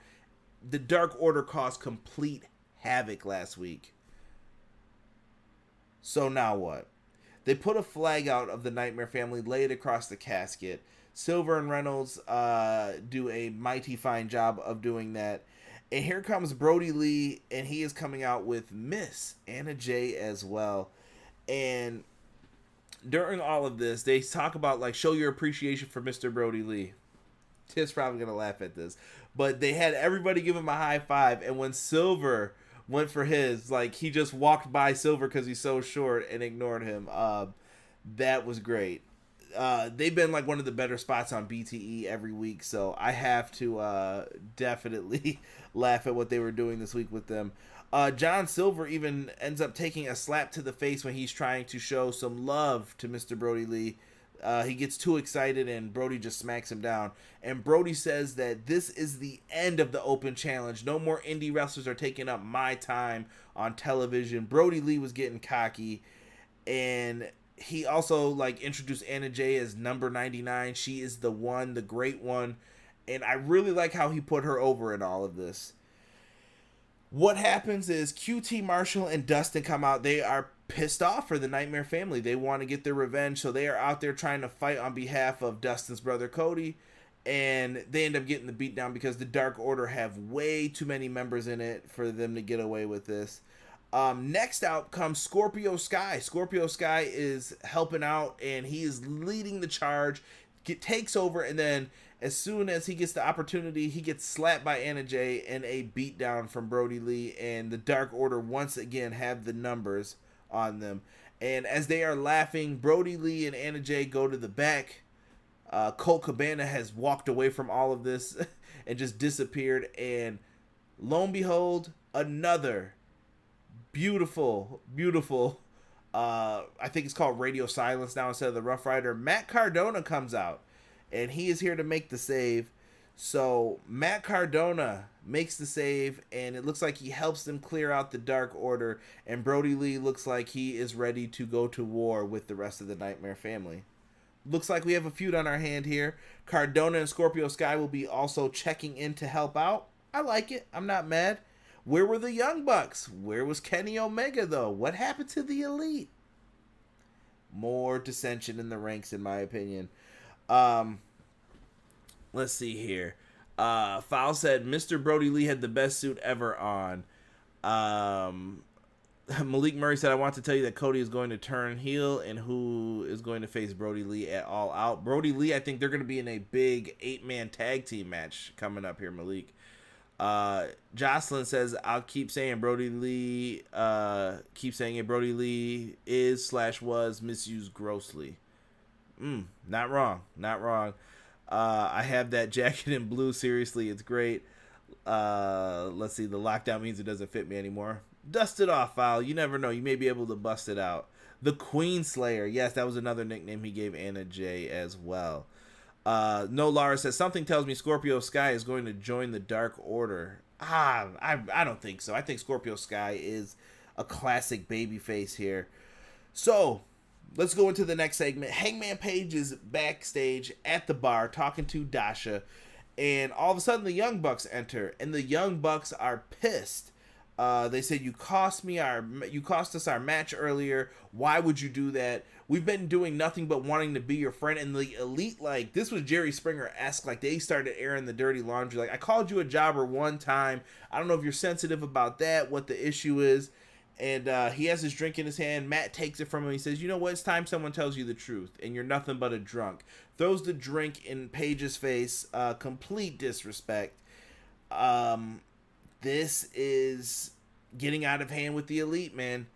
The Dark Order caused complete havoc last week. So now what? They put a flag out of the Nightmare family, lay it across the casket. Silver and Reynolds do a mighty fine job of doing that. And here comes Brody Lee, and he is coming out with Miss Anna Jay as well. And during all of this, they talk about, like, show your appreciation for Mr. Brody Lee. Tiff's probably going to laugh at this. But they had everybody give him a high five, and when Silver went for his, like, he just walked by Silver because he's so short and ignored him. That was great. They've been like one of the better spots on BTE every week, so I have to definitely laugh at what they were doing this week with them. John Silver even ends up taking a slap to the face when he's trying to show some love to Mr. Brody Lee. He gets too excited and Brody just smacks him down. And Brody says that this is the end of the open challenge. No more indie wrestlers are taking up my time on television. Brody Lee was getting cocky. And he also, like, introduced Anna Jay as number 99. She is the one, the great one. And I really like how he put her over in all of this. What happens is QT Marshall and Dustin come out. They are pissed off for the Nightmare family. They want to get their revenge, so they are out there trying to fight on behalf of Dustin's brother Cody, and they end up getting the beat down because the Dark Order have way too many members in it for them to get away with this. Next out comes Scorpio Sky. Scorpio Sky is helping out, and he is leading the charge, takes over, and then as soon as he gets the opportunity, he gets slapped by Anna Jay and a beatdown from Brody Lee, and the Dark Order once again have the numbers on them. And as they are laughing, Brody Lee and Anna Jay go to the back. Colt Cabana has walked away from all of this and just disappeared. And lo and behold, another beautiful, I think it's called Radio Silence now instead of the Rough Rider. Matt Cardona comes out, and he is here to make the save. So Matt Cardona makes the save, and it looks like he helps them clear out the Dark Order, and Brody Lee looks like he is ready to go to war with the rest of the Nightmare family. Looks like we have a feud on our hand here. Cardona and Scorpio Sky will be also checking in to help out. I like it. I'm not mad. Where were the Young Bucks? Where was Kenny Omega, though? What happened to the Elite? More dissension in the ranks, in my opinion. Let's see here. Foul said Mr. Brody Lee had the best suit ever on. Malik Murray said, I want to tell you that Cody is going to turn heel and who is going to face Brody Lee at All Out. Brody Lee, I think they're going to be in a big 8-man tag team match coming up here, Malik. Jocelyn says, I'll keep saying Brody Lee, Brody Lee is/was misused grossly. Not wrong. I have that jacket in blue. Seriously, it's great. Let's see. The lockdown means it doesn't fit me anymore. Dust it off, Foul. You never know. You may be able to bust it out. The Queen Slayer. Yes, that was another nickname he gave Anna Jay as well. No Lara says, something tells me Scorpio Sky is going to join the Dark Order. I don't think so. I think Scorpio Sky is a classic babyface here. So, let's go into the next segment. Hangman Page is backstage at the bar talking to Dasha, and all of a sudden the Young Bucks enter, and the Young Bucks are pissed. They said, you cost us our match earlier. Why would you do that? We've been doing nothing but wanting to be your friend. And the Elite, like, this was Jerry Springer-esque. Like, they started airing the dirty laundry. Like, I called you a jobber one time. I don't know if you're sensitive about that, what the issue is. And he has his drink in his hand. Matt takes it from him. He says, you know what? It's time someone tells you the truth. And you're nothing but a drunk. Throws the drink in Paige's face. Complete disrespect. This is getting out of hand with the Elite, man.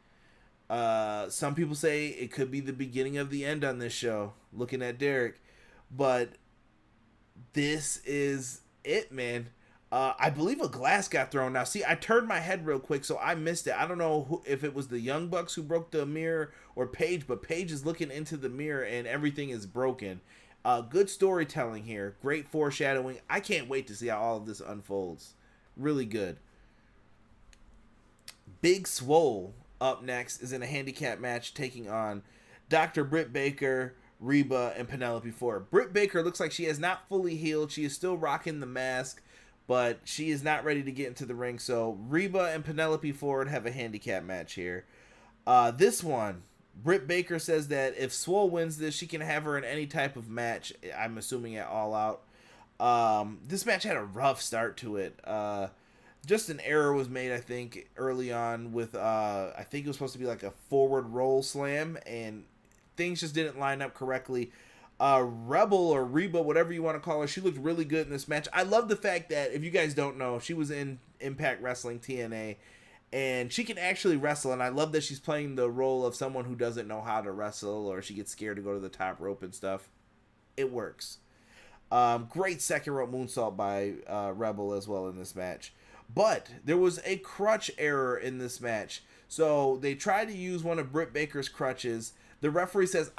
Some people say it could be the beginning of the end on this show, looking at Derek. But this is it, man. I believe a glass got thrown. Now, see, I turned my head real quick, so I missed it. I don't know if it was the Young Bucks who broke the mirror or Paige, but Paige is looking into the mirror and everything is broken. Good storytelling here. Great foreshadowing. I can't wait to see how all of this unfolds. Really good. Big Swole up next is in a handicap match taking on Dr. Britt Baker, Reba, and Penelope Ford. Britt Baker looks like she has not fully healed. She is still rocking the mask, but she is not ready to get into the ring. So Reba and Penelope Ford have a handicap match here. This one, Britt Baker says that if Swole wins this, she can have her in any type of match. I'm assuming at All Out. This match had a rough start to it. Just an error was made, I think, early on with, I think it was supposed to be like a forward roll slam, and things just didn't line up correctly. Rebel or Reba, whatever you want to call her, she looked really good in this match. I love the fact that, if you guys don't know, she was in Impact Wrestling TNA, and she can actually wrestle, and I love that she's playing the role of someone who doesn't know how to wrestle, or she gets scared to go to the top rope and stuff. It works. Great second rope moonsault by Rebel as well in this match. But there was a crutch error in this match. So they tried to use one of Britt Baker's crutches. The referee says,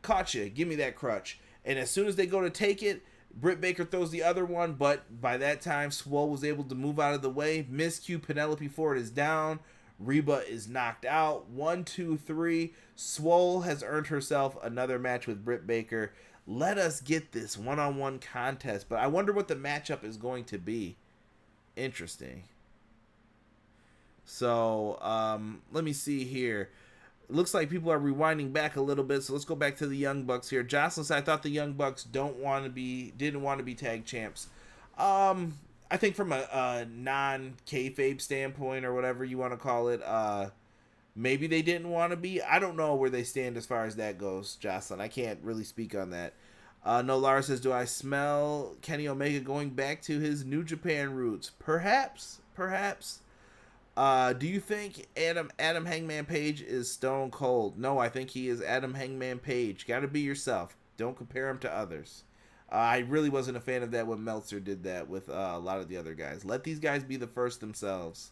caught you. Give me that crutch. And as soon as they go to take it, Britt Baker throws the other one. But by that time, Swole was able to move out of the way. Miscue Penelope Ford is down. Reba is knocked out. 1, 2, 3. Swole has earned herself another match with Britt Baker. Let us get this one-on-one contest. But I wonder what the matchup is going to be. Interesting. So, let me see here. It looks like people are rewinding back a little bit, so let's go back to the Young Bucks here. Jocelyn said, I thought the Young Bucks didn't want to be tag champs. I think from a non-kayfabe standpoint, or whatever you want to call it, maybe they didn't want to be. I don't know where they stand as far as that goes, Jocelyn. I can't really speak on that. No, Lara says, do I smell Kenny Omega going back to his New Japan roots? Perhaps. Do you think Adam Hangman Page is Stone Cold? No, I think he is Adam Hangman Page. Got to be yourself. Don't compare him to others. I really wasn't a fan of that when Meltzer did that with a lot of the other guys. Let these guys be the first themselves.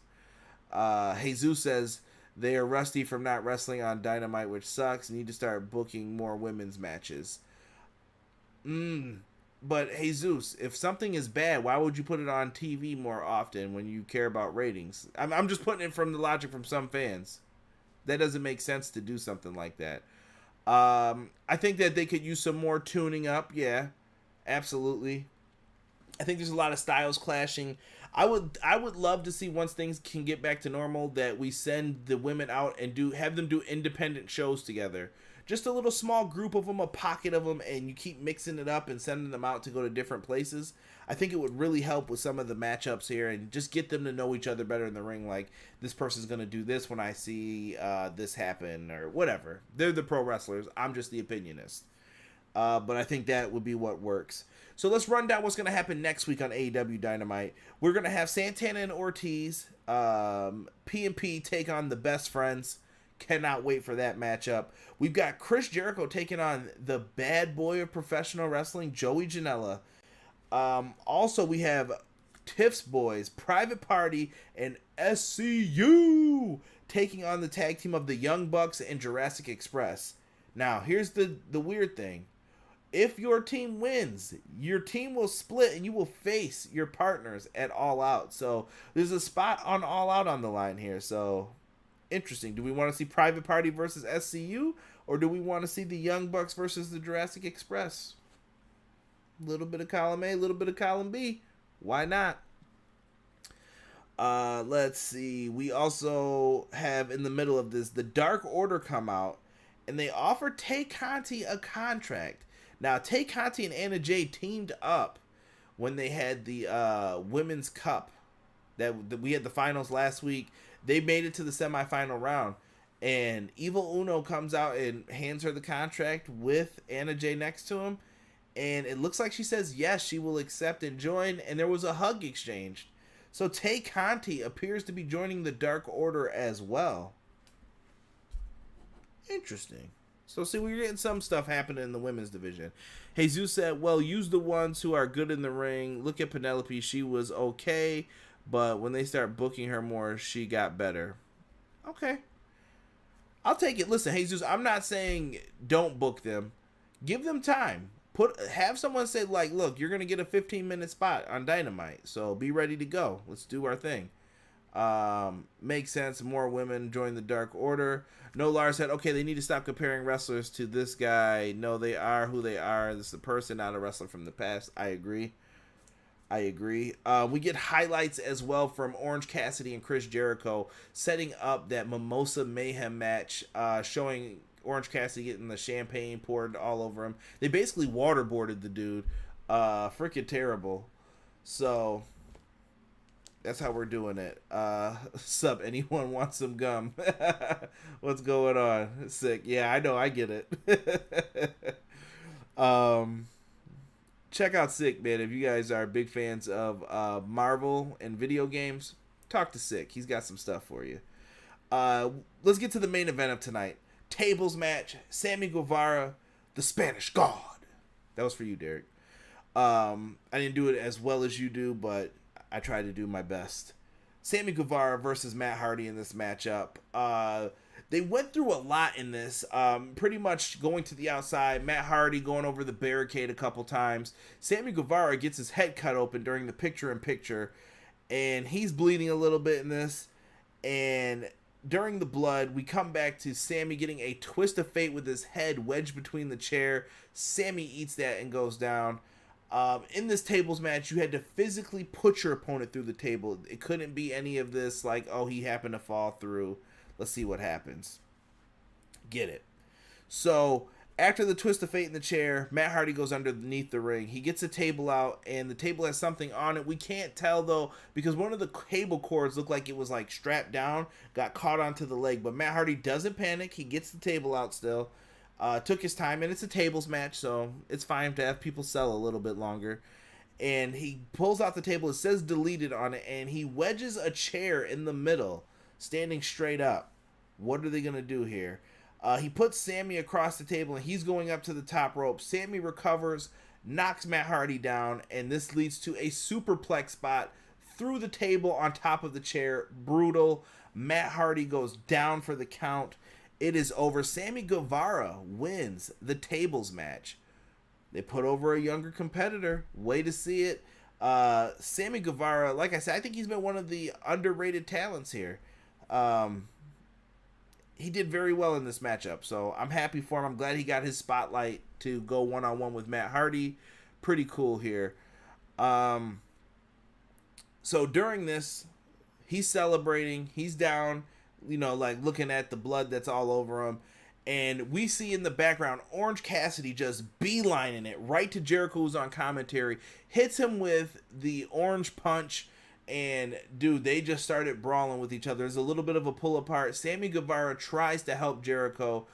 Jesus says they are rusty from not wrestling on Dynamite, which sucks. Need to start booking more women's matches. But Jesus, if something is bad, why would you put it on TV more often when you care about ratings? I'm just putting it from the logic from some fans. That doesn't make sense to do something like that. I think that they could use some more tuning up. Yeah, absolutely. I think there's a lot of styles clashing. I would love to see, once things can get back to normal, that we send the women out and have them do independent shows together. Just a little small group of them, a pocket of them, and you keep mixing it up and sending them out to go to different places. I think it would really help with some of the matchups here and just get them to know each other better in the ring. Like, this person's going to do this when I see this happen, or whatever. They're the pro wrestlers. I'm just the opinionist. But I think that would be what works. So let's run down what's going to happen next week on AEW Dynamite. We're going to have Santana and Ortiz, P&P take on the Best Friends. Cannot wait for that matchup. We've got Chris Jericho taking on the bad boy of professional wrestling, Joey Janela. Also, we have Tiff's Boys, Private Party, and SCU taking on the tag team of the Young Bucks and Jurassic Express. Now, here's the weird thing. If your team wins, your team will split and you will face your partners at All Out. So there's a spot on All Out on the line here. So interesting. Do we want to see Private Party versus SCU, or do we want to see the Young Bucks versus the Jurassic Express? A little bit of column A, a little bit of column B. Why not? Let's see. We also have, in the middle of this, the Dark Order come out, and they offer Tay Conti a contract. Now, Tay Conti and Anna Jay teamed up when they had the Women's Cup. That we had the finals last week. They made it to the semifinal round. And Evil Uno comes out and hands her the contract with Anna Jay next to him. And it looks like she says yes, she will accept and join. And there was a hug exchanged. So Tay Conti appears to be joining the Dark Order as well. Interesting. So, see, we're getting some stuff happening in the women's division. Jesus said, well, use the ones who are good in the ring. Look at Penelope. She was okay, but when they start booking her more, she got better. Okay. I'll take it. Listen, Jesus, I'm not saying don't book them. Give them time. Have someone say, like, look, you're going to get a 15-minute spot on Dynamite, so be ready to go. Let's do our thing. Makes sense. More women join the Dark Order. No, Lars said, okay, they need to stop comparing wrestlers to this guy. No, they are who they are. This is a person, not a wrestler from the past. I agree. We get highlights as well from Orange Cassidy and Chris Jericho setting up that Mimosa Mayhem match, showing Orange Cassidy getting the champagne poured all over him. They basically waterboarded the dude. Freaking terrible. So that's how we're doing it. Sup, anyone want some gum? What's going on? Sick. Yeah, I know, I get it. Check out Sick, man. If you guys are big fans of Marvel and video games, talk to Sick. He's got some stuff for you. Let's get to the main event of tonight. Tables match, Sammy Guevara, the Spanish God. That was for you, Derek. I didn't do it as well as you do, but I tried to do my best. Sammy Guevara versus Matt Hardy in this matchup. They went through a lot in this, pretty much going to the outside. Matt Hardy going over the barricade a couple times. Sammy Guevara gets his head cut open during the picture-in-picture, and he's bleeding a little bit in this. And during the blood, we come back to Sammy getting a twist of fate with his head wedged between the chair. Sammy eats that and goes down. In this tables match, you had to physically put your opponent through the table. It couldn't be any of this like, oh, he happened to fall through. Let's see what happens. Get it. So, after the twist of fate in the chair, Matt Hardy goes underneath the ring. He gets a table out, and the table has something on it. We can't tell, though, because one of the cable cords looked like it was, like, strapped down, got caught onto the leg. But Matt Hardy doesn't panic. He gets the table out still. Took his time, and it's a tables match, so it's fine to have people sell a little bit longer. and he pulls out the table. It says deleted on it, and he wedges a chair in the middle, standing straight up. What are they going to do here? He puts Sammy across the table, and he's going up to the top rope. Sammy recovers, knocks Matt Hardy down, and this leads to a superplex spot through the table on top of the chair. Brutal. Matt Hardy goes down for the count. It is over. Sammy Guevara wins the tables match. They put over a younger competitor. Way to see it. Sammy Guevara, like I said, I think he's been one of the underrated talents here. He did very well in this matchup, so I'm happy for him. I'm glad he got his spotlight to go one-on-one with Matt Hardy. Pretty cool here. So during this, he's celebrating. He's down, like looking at the blood that's all over him. And we see in the background Orange Cassidy just beelining it right to Jericho, who's on commentary. Hits him with the orange punch. And, dude, they just started brawling with each other. There's a little bit of a pull apart. Sammy Guevara tries to help Jericho,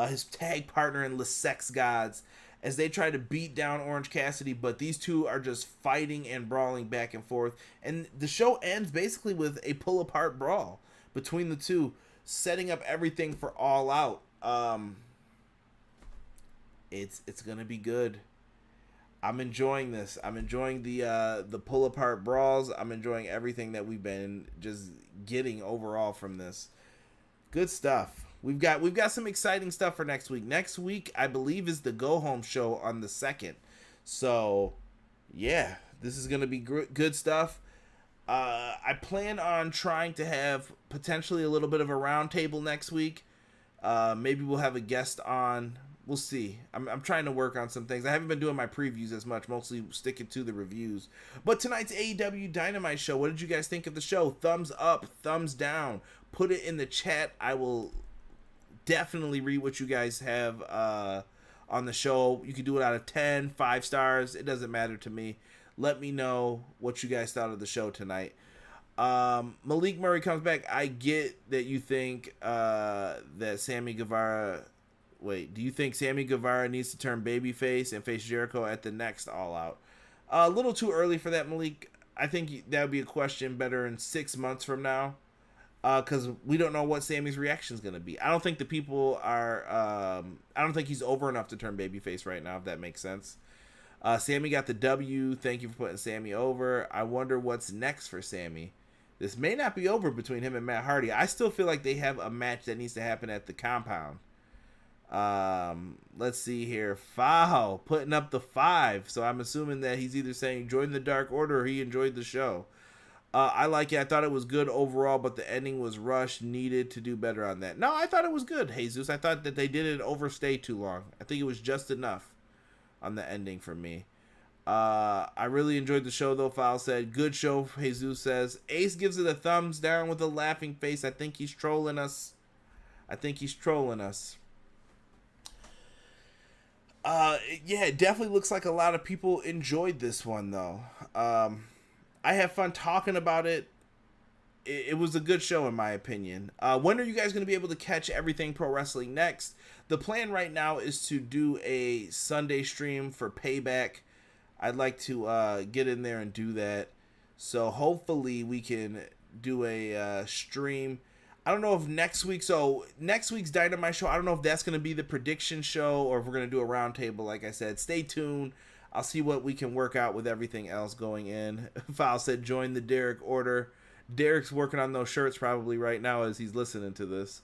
his tag partner in the Sex Gods, as they try to beat down Orange Cassidy. But these two are just fighting and brawling back and forth. And the show ends basically with a pull apart brawl between the two, setting up everything for All Out. It's gonna be good. I'm enjoying this. I'm enjoying the pull apart brawls. I'm enjoying everything that we've been just getting overall from this. Good stuff. We've got some exciting stuff for next week. Next week, I believe, is the go home show on the 2nd. So, yeah, this is gonna be good stuff. I plan on trying to have potentially a little bit of a round table next week. Maybe we'll have a guest on. We'll see. I'm trying to work on some things. I haven't been doing my previews as much, mostly sticking to the reviews. But tonight's AEW Dynamite show, what did you guys think of the show? Thumbs up, thumbs down. Put it in the chat. I will definitely read what you guys have on the show. You can do it out of 10, 5 stars. It doesn't matter to me. Let me know what you guys thought of the show tonight. Malik Murray comes back. I get that you think that Sammy Guevara... Wait, do you think Sammy Guevara needs to turn babyface and face Jericho at the next All Out? A little too early for that, Malik. I think that would be a question better in 6 months from now, because we don't know what Sammy's reaction is going to be. I don't think the people are... I don't think he's over enough to turn babyface right now, if that makes sense. Sammy got the W. Thank you for putting Sammy over. I wonder what's next for Sammy. This may not be over between him and Matt Hardy. I still feel like they have a match that needs to happen at the compound. Let's see here. Foul putting up the 5. So I'm assuming that he's either saying join the Dark Order or he enjoyed the show. I like it. I thought it was good overall, but the ending was rushed. Needed to do better on that. No, I thought it was good, Jesus. I thought that they didn't overstay too long. I think it was just enough on the ending for me. I really enjoyed the show, though. Foul said, good show, Jesus says. Ace gives it a thumbs down with a laughing face. I think he's trolling us. Yeah, it definitely looks like a lot of people enjoyed this one, though. I have fun talking about it. It was a good show, in my opinion. When are you guys going to be able to catch Everything Pro Wrestling next? The plan right now is to do a Sunday stream for Payback. I'd like to get in there and do that. So hopefully we can do a stream. I don't know if next week's Dynamite show, I don't know if that's going to be the prediction show or if we're going to do a roundtable. Like I said, stay tuned. I'll see what we can work out with everything else going in. Foul said, join the Derek Order. Derek's working on those shirts probably right now as he's listening to this.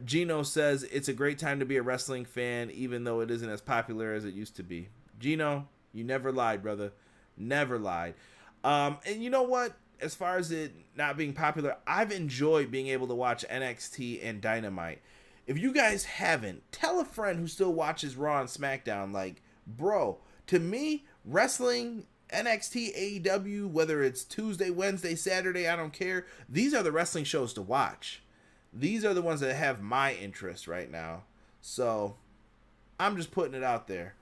Gino says, it's a great time to be a wrestling fan, even though it isn't as popular as it used to be. Gino, you never lied, brother. Never lied. And you know what? As far as it not being popular, I've enjoyed being able to watch NXT and Dynamite. If you guys haven't, tell a friend who still watches Raw and SmackDown, like, bro, to me, wrestling, NXT, AEW, whether it's Tuesday, Wednesday, Saturday, I don't care. These are the wrestling shows to watch. These are the ones that have my interest right now. So, I'm just putting it out there.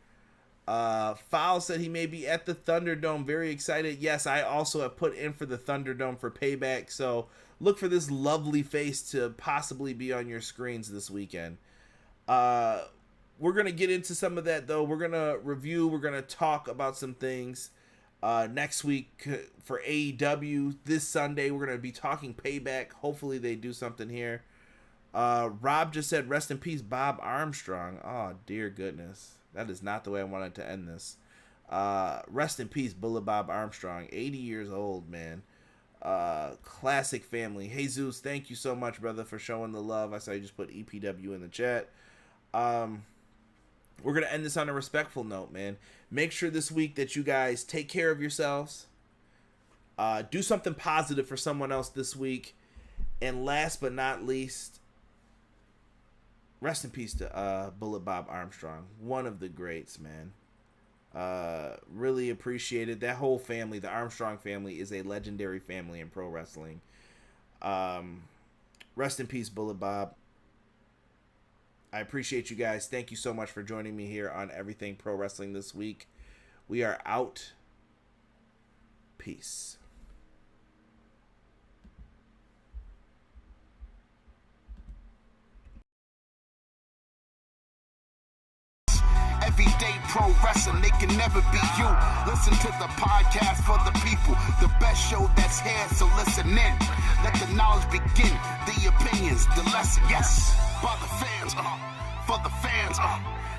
Foul said he may be at the Thunderdome. Very excited. Yes, I also have put in for the Thunderdome for Payback. So look for this lovely face to possibly be on your screens this weekend. We're going to get into some of that, though. We're going to review. We're going to talk about some things. Next week for AEW, this Sunday, we're going to be talking Payback. Hopefully they do something here. Rob just said, rest in peace, Bob Armstrong. Oh, dear goodness. That is not the way I wanted to end this. Rest in peace, Bullet Bob Armstrong. 80 years old, man. Classic family. Jesus, thank you so much, brother, for showing the love. I saw you just put EPW in the chat. We're going to end this on a respectful note, man. Make sure this week that you guys take care of yourselves. Do something positive for someone else this week. And last but not least, rest in peace to Bullet Bob Armstrong. One of the greats, man. Really appreciated that whole family. The Armstrong family is a legendary family in pro wrestling. Rest in peace, Bullet Bob. I appreciate you guys. Thank you so much for joining me here on Everything Pro Wrestling this week. We are out. Peace. Everyday pro wrestling, they can never be you. Listen to the podcast for the people, the best show that's here, so listen in. Let the knowledge begin, the opinions, the lesson, yes. By the fans, for the fans,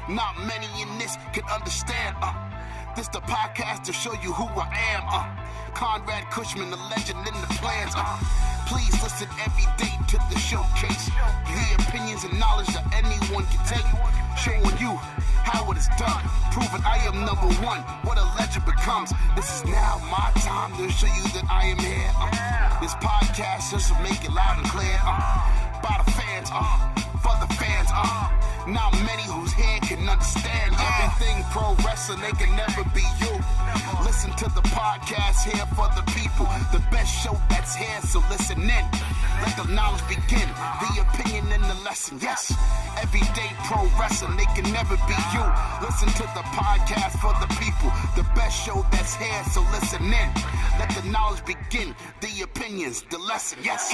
not many in this can understand, this the podcast to show you who I am, Conrad Cushman, the legend in the plans, please listen every day to the showcase, the opinions and knowledge that anyone can take, showing you how it is done, proving I am number one, what a legend becomes. This is now my time to show you that I am here. This podcast just to make it loud and clear. By the fans, for the fans, not many who's here can understand everything pro wrestling, they can never be you. Listen to the podcast here for the people, the best show that's here, so listen in. Let the knowledge begin, the opinion and the lesson, yes. Everyday pro wrestling, they can never be you. Listen to the podcast for the people, the best show that's here, so listen in. Let the knowledge begin, the opinions, the lesson, yes.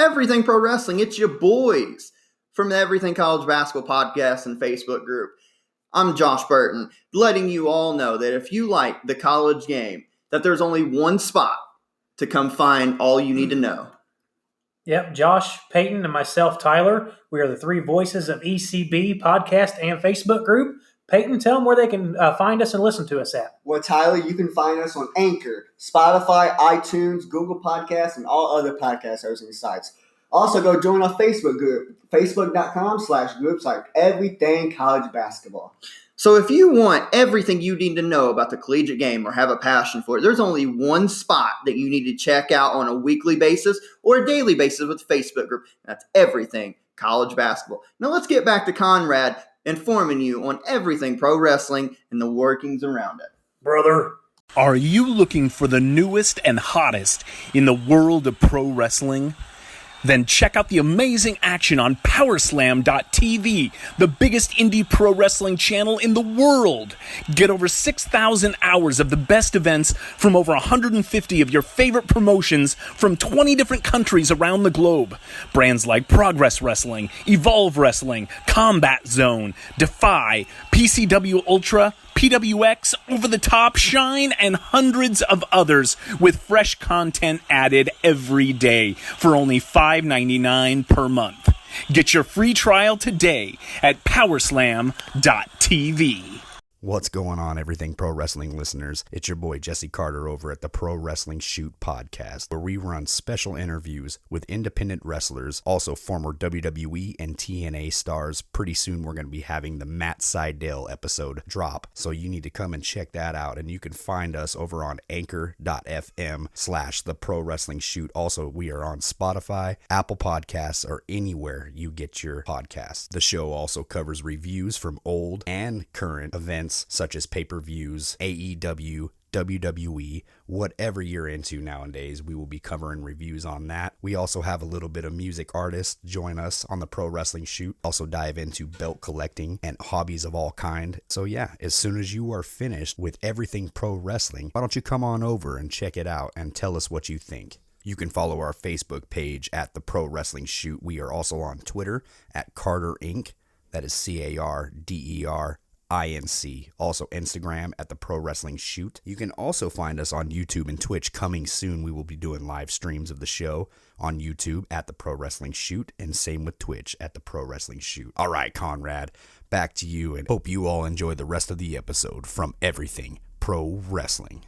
Everything Pro Wrestling, it's your boys from the Everything College Basketball Podcast and Facebook group. I'm Josh Burton, letting you all know that if you like the college game, that there's only one spot to come find all you need to know. Yep, Josh, Peyton, and myself, Tyler. We are the three voices of ECB Podcast and Facebook group. Peyton, tell them where they can find us and listen to us at. Well, Tyler, you can find us on Anchor, Spotify, iTunes, Google Podcasts, and all other podcast hosting sites. Also, go join our Facebook group, facebook.com/groups like Everything College Basketball. So if you want everything you need to know about the collegiate game or have a passion for it, there's only one spot that you need to check out on a weekly basis or a daily basis with the Facebook group. That's Everything College Basketball. Now let's get back to Conrad informing you on everything pro wrestling and the workings around it. Brother. Are you looking for the newest and hottest in the world of pro wrestling? Then check out the amazing action on Powerslam.tv, the biggest indie pro wrestling channel in the world. Get over 6,000 hours of the best events from over 150 of your favorite promotions from 20 different countries around the globe. Brands like Progress Wrestling, Evolve Wrestling, Combat Zone, Defy, PCW Ultra, PWX, Over the Top, Shine, and hundreds of others with fresh content added every day for only $5.99 per month. Get your free trial today at Powerslam.tv. What's going on, Everything Pro Wrestling listeners? It's your boy Jesse Carter over at the Pro Wrestling Shoot podcast, where we run special interviews with independent wrestlers, also former WWE and TNA stars. Pretty soon we're going to be having the Matt Sydal episode drop, so you need to come and check that out. And you can find us over on anchor.fm/the Pro Wrestling Shoot. Also, we are on Spotify, Apple Podcasts, or anywhere you get your podcasts. The show also covers reviews from old and current events such as pay-per-views, AEW WWE, whatever you're into nowadays, we will be covering reviews on that. We also have a little bit of music artists join us on the Pro Wrestling Shoot, also dive into belt collecting and hobbies of all kind. So yeah, as soon as you are finished with everything pro wrestling, why don't you come on over and check it out and tell us what you think. You can follow our Facebook page at the Pro Wrestling Shoot. We are also on Twitter at Carter Inc. That is CARDERINC. Also Instagram at the Pro Wrestling Shoot. You can also find us on YouTube and Twitch. Coming soon, we will be doing live streams of the show on YouTube at the Pro Wrestling Shoot, and same with Twitch at the Pro Wrestling Shoot. All right, Conrad, back to you, and hope you all enjoy the rest of the episode from Everything Pro Wrestling.